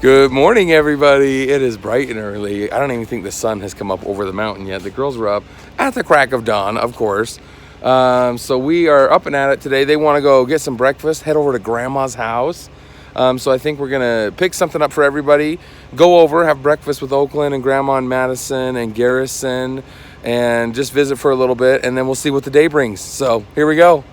Good morning, everybody. It is bright and early. I don't even think the sun has come up over the mountain yet. The girls were up at the crack of dawn, of course. So we are up and at it today. They want to go get some breakfast, head over to Grandma's house. So I think we're going to pick something up for everybody, go over, have breakfast with Oakland and Grandma and Madison and Garrison, and just visit for a little bit, and then we'll see what the day brings. So here we go.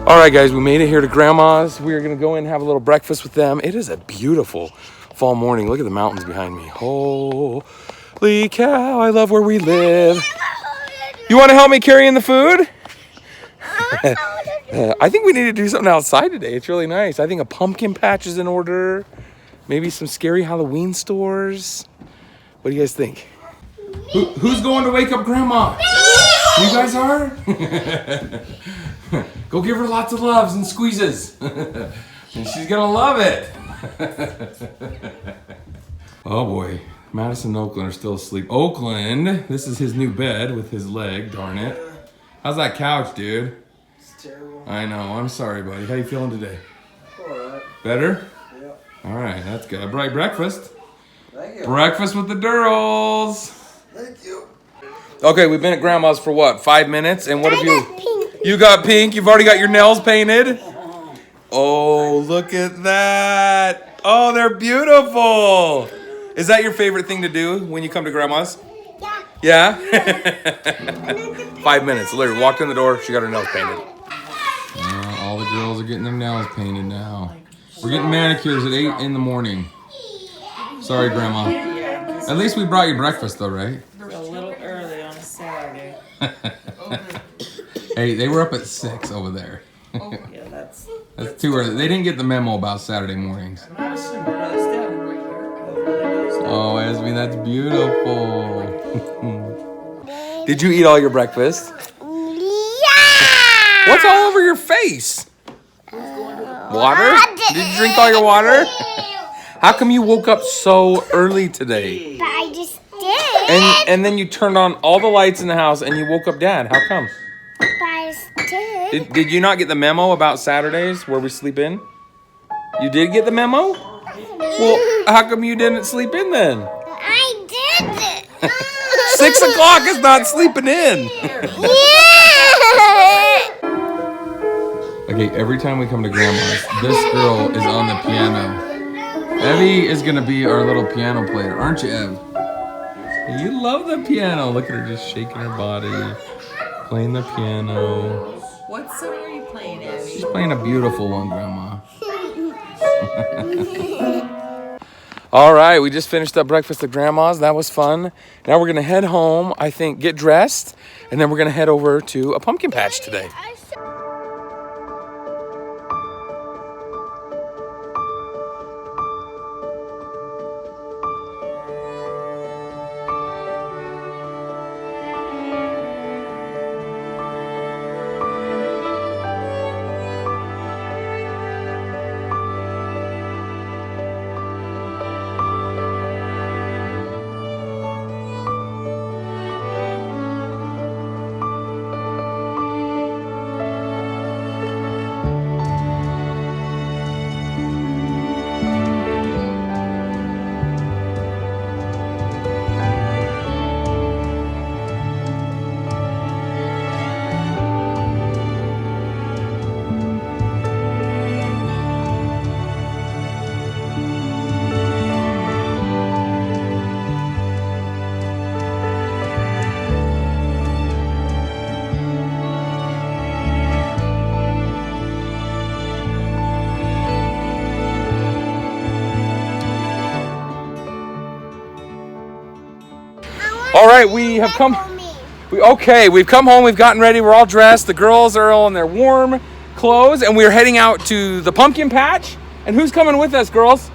All right, guys, we made it here to Grandma's. We are going to go in and have a little breakfast with them. It is a beautiful fall morning. Look at the mountains behind me. Holy cow, I love where we live. You want to help me carry in the food? I think we need to do something outside today. It's really nice. I think a pumpkin patch is in order. Maybe some scary Halloween stores. What do you guys think? Who's going to wake up Grandma? You guys are? Go give her lots of loves and squeezes. And she's gonna love it. Oh boy, Madison and Oakland are still asleep. Oakland, this is his new bed with his leg, darn it. How's that couch, dude? It's terrible. I know, I'm sorry, buddy. How you feeling today? Alright. Better? Yep. Alright, that's good. I brought you breakfast. Thank you. Breakfast with the Durrells. Thank you. Okay, we've been at Grandma's for what, 5 minutes? And what have you... You got pink. You've already got your nails painted. Oh, look at that. Oh, they're beautiful. Is that your favorite thing to do when you come to Grandma's? Yeah. Yeah? 5 minutes. Literally walked in the door. She got her nails painted. All the girls are getting their nails painted now. We're getting manicures at 8 in the morning. Sorry, Grandma. At least we brought you breakfast, though, right? A little early on a Saturday. Hey, they were up at 6 over there. Yeah, that's That's too early. They didn't get the memo about Saturday mornings. Oh, Esme, that's beautiful. Did you eat all your breakfast? Yeah! What's all over your face? Water? Did you drink all your water? How come you woke up so early today? But I just did. And then you turned on all the lights in the house and you woke up Dad. How come? But I just did. Did you not get the memo about Saturdays where we sleep in? You did get the memo? Well, how come you didn't sleep in then? I did it. 6 o'clock is not sleeping in. Yeah! Okay, every time we come to Grandma's, this girl is on the piano. Evie is gonna be our little piano player, aren't you, Ev? You love the piano. Look at her just shaking her body, playing the piano. What song are you playing, Abby? She's playing a beautiful one, Grandma. All right, we just finished up breakfast at Grandma's. That was fun. Now we're gonna head home, I think, get dressed, and then we're gonna head over to a pumpkin patch today. All right, we have come. We've come home. We've gotten ready. We're all dressed. The girls are all in their warm clothes, and we're heading out to the pumpkin patch. And who's coming with us, girls?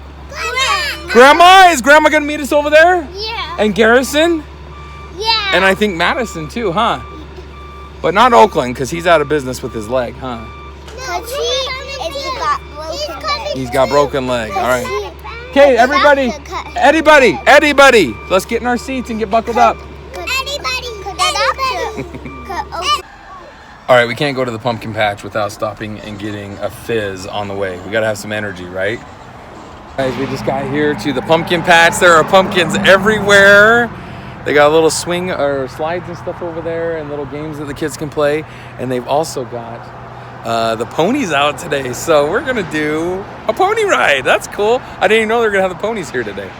Grandma. Is Grandma gonna meet us over there? Yeah. And Garrison? Yeah. And I think Madison too, huh? But not Oakland, because he's out of business with his leg, huh? He's got broken leg. All right. Okay, everybody. Let's get in our seats and get buckled up. All right, we can't go to the pumpkin patch without stopping and getting a fizz on the way. We gotta have some energy, right? Guys, we just got here to the pumpkin patch. There are pumpkins everywhere. They got a little swing or slides and stuff over there and little games that the kids can play. And they've also got the ponies out today. So we're gonna do a pony ride. That's cool. I didn't even know they were gonna have the ponies here today.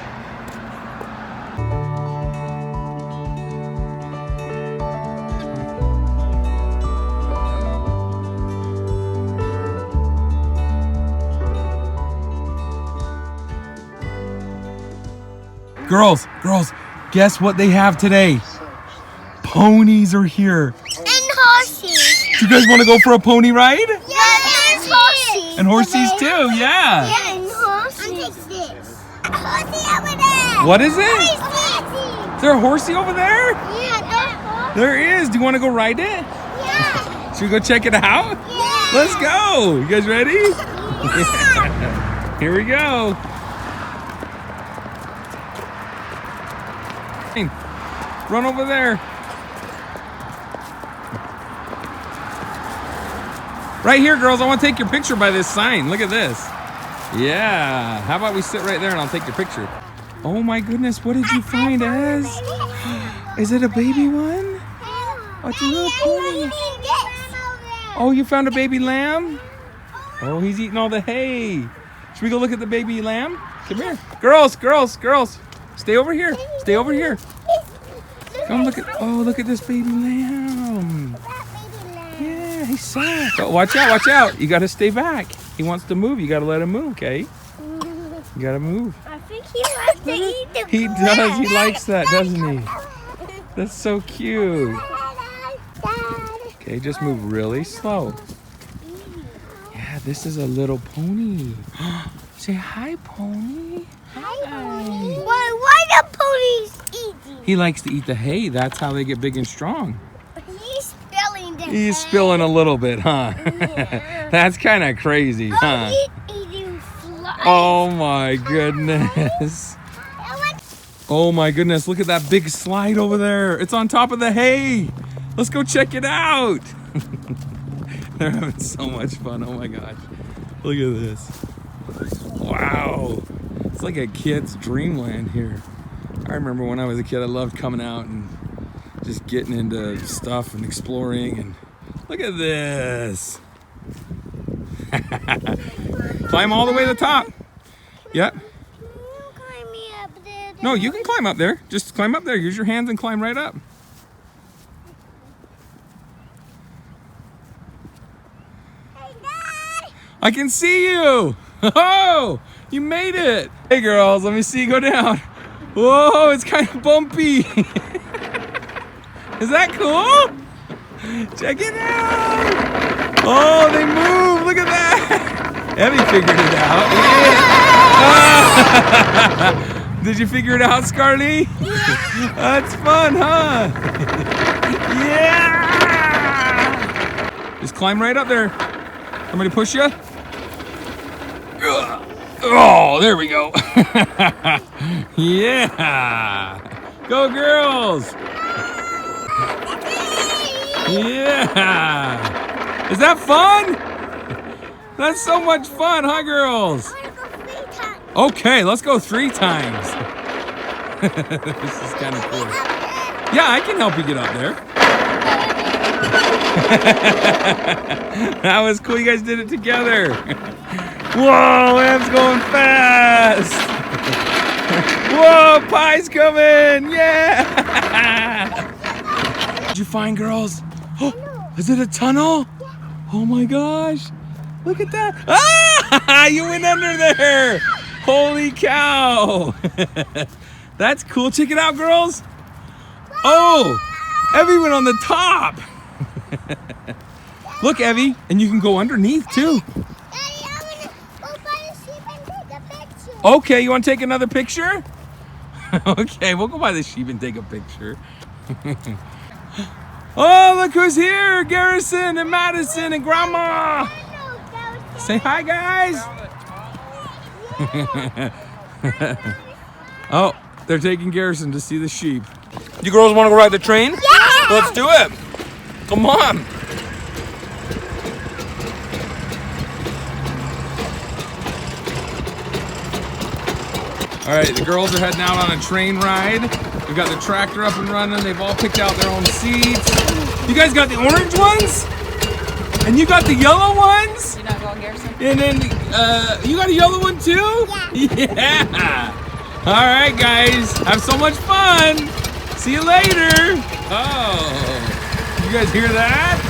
Girls, guess what they have today? Ponies are here. And horses. Do you guys want to go for a pony ride? Yeah, and horses. And horses too, yeah. Yeah, and horses. Horsey over there. What is it? Horsey. Is there a horsey over there? Yeah, there's horses. There is. Do you want to go ride it? Yeah. Should we go check it out? Yeah. Let's go. You guys ready? Yeah. Here we go. Run over there. Right here, girls. I want to take your picture by this sign. Look at this. Yeah. How about we sit right there and I'll take your picture. Oh my goodness. What did you find, Ez? Is it a baby one? Oh, it's a little pony. Oh, you found a baby lamb? Oh, he's eating all the hay. Should we go look at the baby lamb? Come here. Girls. Stay over here. Come look at this baby lamb. Yeah, he's soft. Oh, watch out. You got to stay back. He wants to move. You got to let him move, okay? You got to move. I think he wants to eat the He does. He likes that, doesn't he? That's so cute. Okay, just move really slow. Yeah, this is a little pony. Say hi, pony. Hi. Why the ponies eating? He likes to eat the hay. That's how they get big and strong. He's spilling the He's spilling a little bit, huh? Yeah. That's kind of crazy, huh? He's eating flies. Oh my goodness. Oh my goodness, look at that big slide over there. It's on top of the hay. Let's go check it out. They're having so much fun. Oh my gosh. Look at this. Wow. It's like a kid's dreamland here. I remember when I was a kid, I loved coming out and just getting into stuff and exploring. And look at this. Climb all the way to the top. Yep. No, you can climb up there. Just climb up there. Use your hands and climb right up. I can see you. Oh, you made it. Hey girls, let me see you go down. Whoa, it's kind of bumpy. Is that cool? Check it out. Oh, they move. Look at that. Evie figured it out. Yeah. Did you figure it out, Scarly? Yeah. That's fun, huh? Yeah. Just climb right up there. Somebody push you? Oh, there we go. Yeah. Go girls. Yeah. Is that fun? That's so much fun, huh, girls? Okay, let's go 3 times. This is kind of cool. Yeah, I can help you get up there. That was cool. You guys did it together. Whoa, Em's going fast. Whoa, Pie's coming. Yeah. Did you find, girls? Oh, is it a tunnel? Oh my gosh. Look at that. Ah, you went under there. Holy cow. That's cool. Check it out, girls. Oh, Evie went on the top. Look, Evie, and you can go underneath too. Daddy, I want to go by the sheep and take a picture. Okay, you want to take another picture? Okay, we'll go by the sheep and take a picture. Oh, look who's here! Garrison and Madison and Grandma. Say hi, guys. Oh, they're taking Garrison to see the sheep. You girls want to go ride the train? Yeah! Let's do it. Come on. All right, the girls are heading out on a train ride. We've got the tractor up and running. They've all picked out their own seats. You guys got the orange ones? And you got the yellow ones? You're not going, Garrison? And then you got a yellow one too? Yeah. All right, guys. Have so much fun. See you later. Oh, you guys hear that?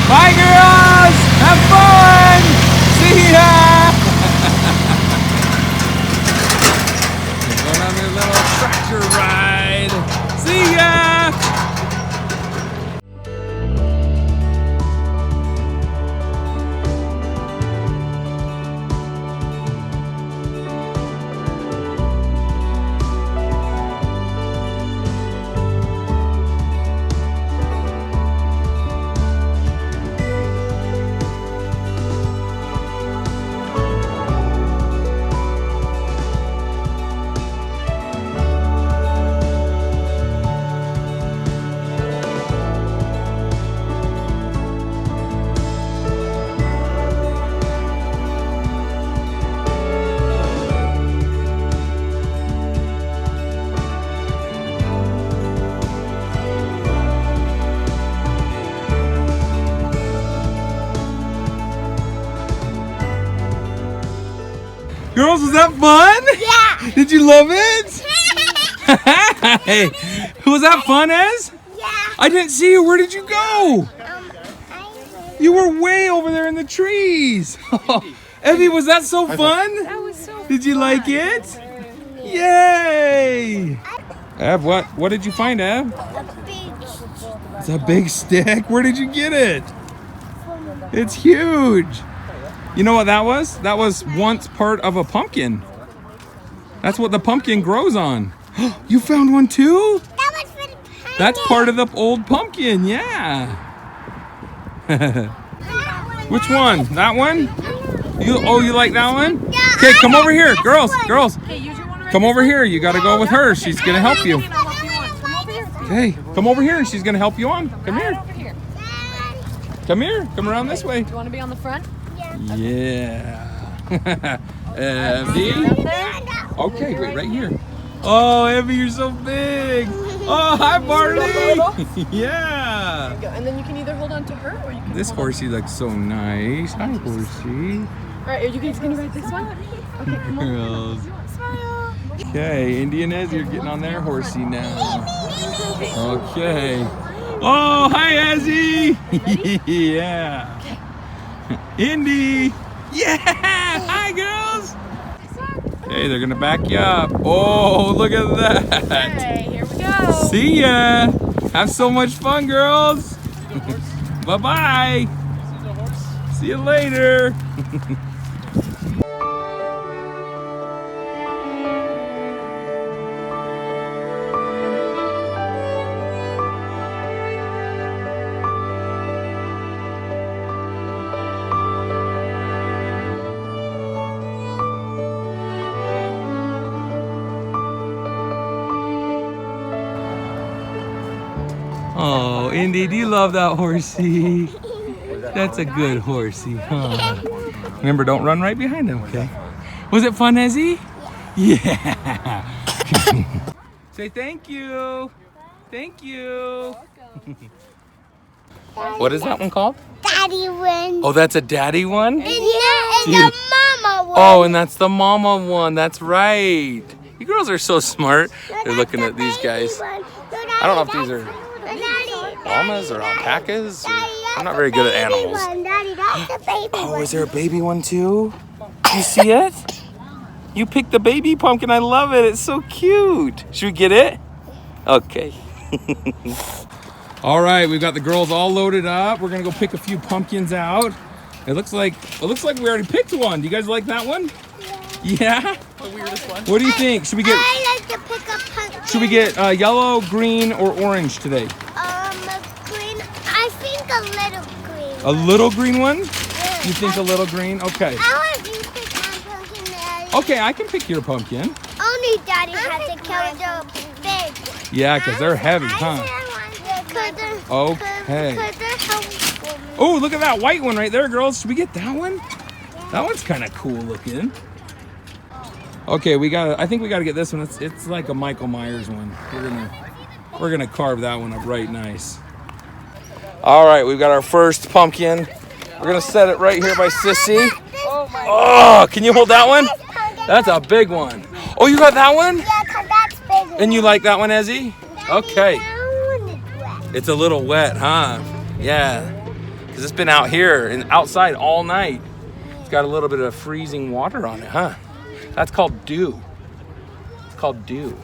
Bye, girls. Have fun. See ya. Going on their little tractor ride. See ya! Girls, was that fun? Yeah! Did you love it? Hey, was that fun, Ez? Yeah! I didn't see you. Where did you go? I You were way over there in the trees. Evie, was that so fun? That was so Did you like it? Yay! Ev, what did you find, Ev? a big It's a big stick. Where did you get it? It's huge. You know what that was? That was once part of a pumpkin. That's what the pumpkin grows on. You found one too? That was for the panda. That's part of the old pumpkin, yeah. Which one? That one? You like that one? Yeah, Okay, come I over here, like girls, this one. girls. Okay, use your one right Come this over way. here. You gotta go with her. She's gonna help you. I'll help you on. Come over here. Hey, come over here and she's gonna help you on. Come Right here. over here. Come here. Come around this way. Do you want to be on the front? Yeah. Evie? Evie? Okay, wait, right here. Oh, Evie, you're so big. Oh, hi, Barney. Yeah. And then you can either hold on to her or you can. This horsey looks so nice. Hi, horsey. All right, are you guys gonna ride this one? Okay, come on. Girls. Smile. Okay, Indy and Ez, you're getting on their horsey now. Okay. Oh, hi, Ezzy. Yeah. Indy. Yeah. Hi, girls. Hey, they're gonna back you up. Oh, look at that. Okay, here we go. See ya. Have so much fun, girls. Bye-bye. See you later. Oh, Indy, do you love that horsey? That's a good horsey, huh? Remember, don't run right behind him, okay? Was it fun, Ezzy? Yeah. Say thank you. Thank you. What is that one called? Daddy wins. Oh, that's a daddy one? And the mama wins. Oh, and that's the mama one. That's right. You girls are so smart. They're looking at these guys. I don't know if these are Llamas or alpacas? I'm not very good at animals. Daddy, that's the baby Oh, one. is there a baby one too? You see it? You picked the baby pumpkin. I love it. It's so cute. Should we get it? Okay. All right, we've got the girls all loaded up. We're gonna go pick a few pumpkins out. It looks like we already picked one. Do you guys like that one? Yeah. The weirdest one. What do you think? Should we get I like to pick up pumpkin. Should we get yellow, green, or orange today? Green. I think a little green. A little green one? Yeah. You think a little green? Okay. I want you to pick my pumpkin, Daddy. Okay, I can pick your pumpkin. Only Daddy has to carry the big one. Yeah, because they're heavy, huh? Okay. Oh, look at that white one right there, girls. Should we get that one? That one's kind of cool looking. Okay, I think we gotta get this one. It's like a Michael Myers one. We're gonna carve that one up right nice. All right, we've got our first pumpkin. We're gonna set it right here by Sissy. Oh, can you hold that one? That's a big one. Oh, you got that one? Yeah, because that's bigger. And you like that one, Ezzy? Okay. It's a little wet, huh? Yeah, because it's been out here and outside all night. It's got a little bit of freezing water on it, huh? That's called dew. It's called dew.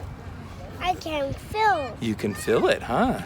I can feel. You can feel it, huh?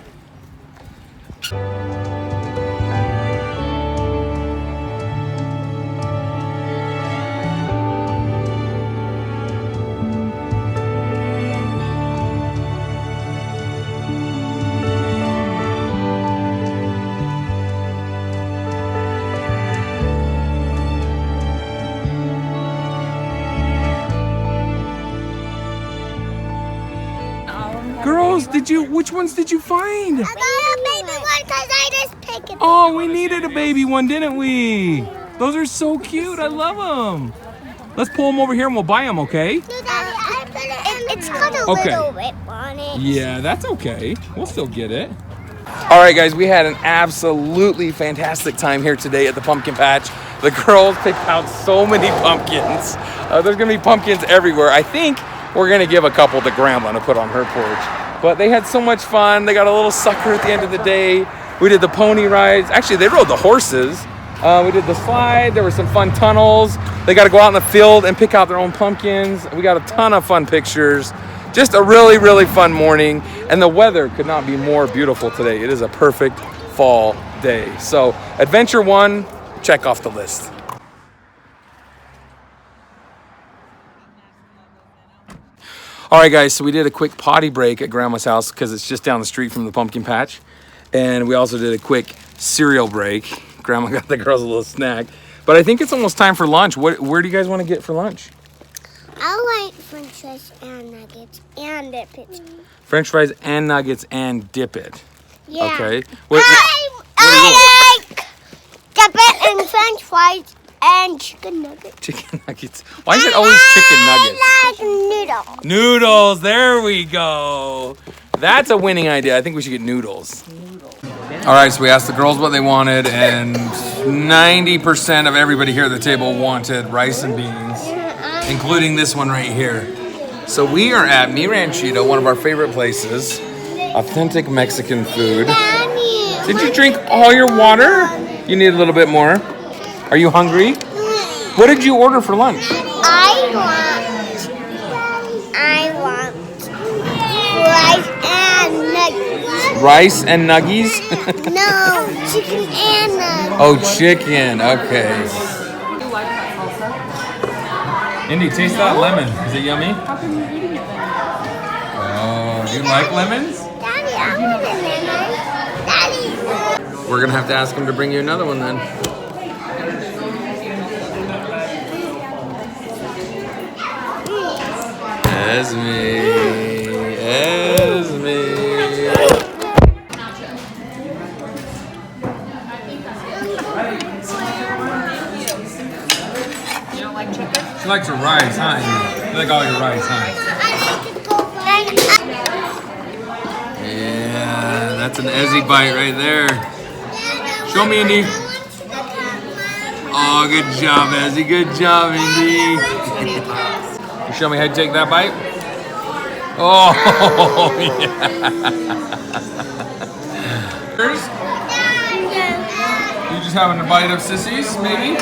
Girls, which ones did you find? I got a baby one because I just picked it. Oh, we needed a baby one, didn't we? Those are so cute. I love them. Let's pull them over here and we'll buy them, okay? No, Daddy, I put it in. It's got a Okay. little rip on it. Yeah, that's okay. We'll still get it. All right, guys, we had an absolutely fantastic time here today at the pumpkin patch. The girls picked out so many pumpkins. There's gonna be pumpkins everywhere. I think we're gonna give a couple to Grandma to put on her porch. But they had so much fun. They got a little sucker at the end of the day. We did the pony rides. Actually, they rode the horses. We did the slide. There were some fun tunnels. They got to go out in the field and pick out their own pumpkins. We got a ton of fun pictures. Just a really, really fun morning. And the weather could not be more beautiful today. It is a perfect fall day. So adventure 1, check off the list. All right, guys, so we did a quick potty break at Grandma's house because it's just down the street from the pumpkin patch. And we also did a quick cereal break. Grandma got the girls a little snack. But I think it's almost time for lunch. Where do you guys want to get for lunch? I like French fries and nuggets and dip it. French fries and nuggets and dip it. Yeah. Okay. I like dip it and French fries and chicken nuggets. Chicken nuggets. Why is it always chicken nuggets? I like noodles. Noodles. There we go. That's a winning idea. I think we should get noodles. All right, so we asked the girls what they wanted, and 90% of everybody here at the table wanted rice and beans, including this one right here. So we are at Mi Ranchito, one of our favorite places. Authentic Mexican food. Did you drink all your water? You need a little bit more. Are you hungry? What did you order for lunch? I want rice and nuggets. Rice and nuggies? No, chicken and nuggets. Oh, chicken. Okay. Indy, taste that lemon. Is it yummy? How come you're eating it then? Oh, do you like lemons? Daddy, I want a lemon. Daddy. We're going to have to ask him to bring you another one then. Esme. You don't like chicken? She likes her rice, huh? You like all your rice, huh? Yeah, that's an Ezzy bite right there. Show me, Indy. Oh, good job, Ezzy. Good job, Indy. You show me how to take that bite? Oh, yeah. You just having a bite of sissies, maybe?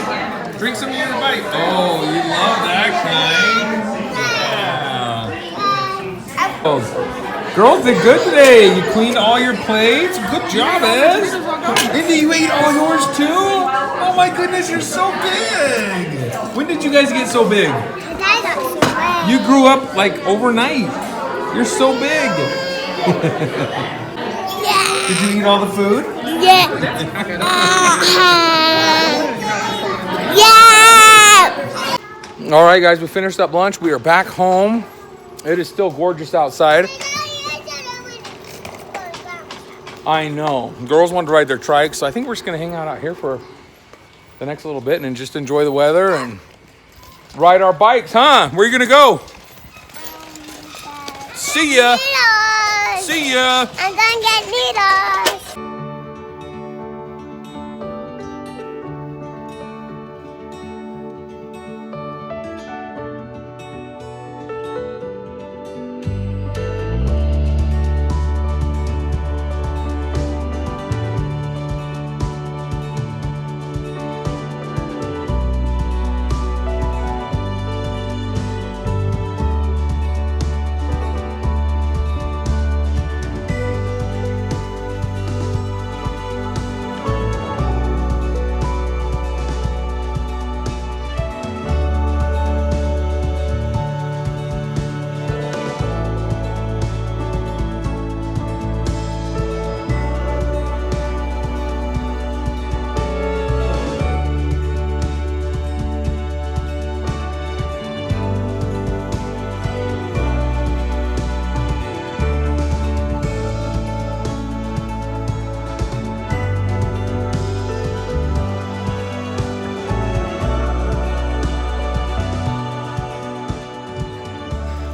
Drink some of your bite. Oh, you love that kind. Yeah. Oh, girls did good today. You cleaned all your plates. Good job, Ez. Indy, you ate all yours too? Oh my goodness, you're so big. When did you guys get so big? You grew up like overnight. You're so big. Did you eat all the food? Yeah. Yeah. All right, guys, we finished up lunch. We are back home. It is still gorgeous outside. I know. Girls want to ride their trike, so I think we're just going to hang out here for the next little bit and just enjoy the weather and ride our bikes, huh? Where are you going to go? See ya. Needles. See ya. I'm gonna get needles.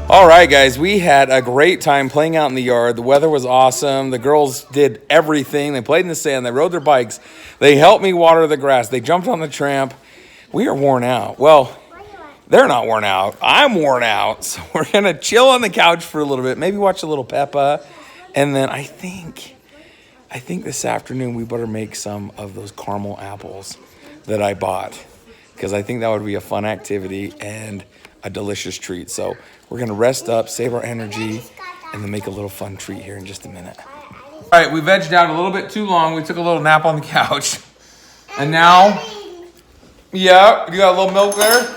All right, guys, we had a great time playing out in the yard. The weather was awesome. The girls did everything. They played in the sand. They rode their bikes. They helped me water the grass. They jumped on the tramp. We are worn out. Well, they're not worn out. I'm worn out. So we're going to chill on the couch for a little bit, maybe watch a little Peppa. And then I think this afternoon we better make some of those caramel apples that I bought, because I think that would be a fun activity and a delicious treat. So we're gonna rest up, save our energy, and then make a little fun treat here in just a minute. All right, we vegged out a little bit too long. We took a little nap on the couch. And now, yeah, you got a little milk there?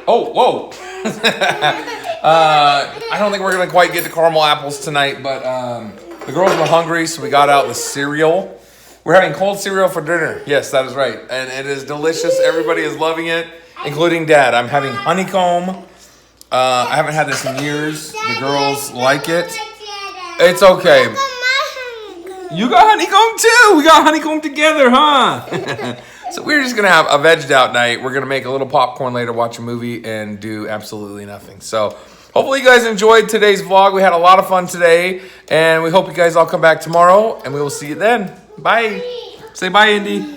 Oh, whoa. I don't think we're gonna quite get to caramel apples tonight, but the girls were hungry, so we got out the cereal. We're having cold cereal for dinner. Yes, that is right. And it is delicious. Everybody is loving it, including Dad. I'm having honeycomb. I haven't had this in years. The girls like it. It's okay. You got honeycomb too. We got honeycomb together, huh? So we're just gonna have a vegged out night. We're gonna make a little popcorn later, watch a movie, and do absolutely nothing. So hopefully you guys enjoyed today's vlog. We had a lot of fun today, and we hope you guys all come back tomorrow, and we will see you then. Bye. Say bye, Indy.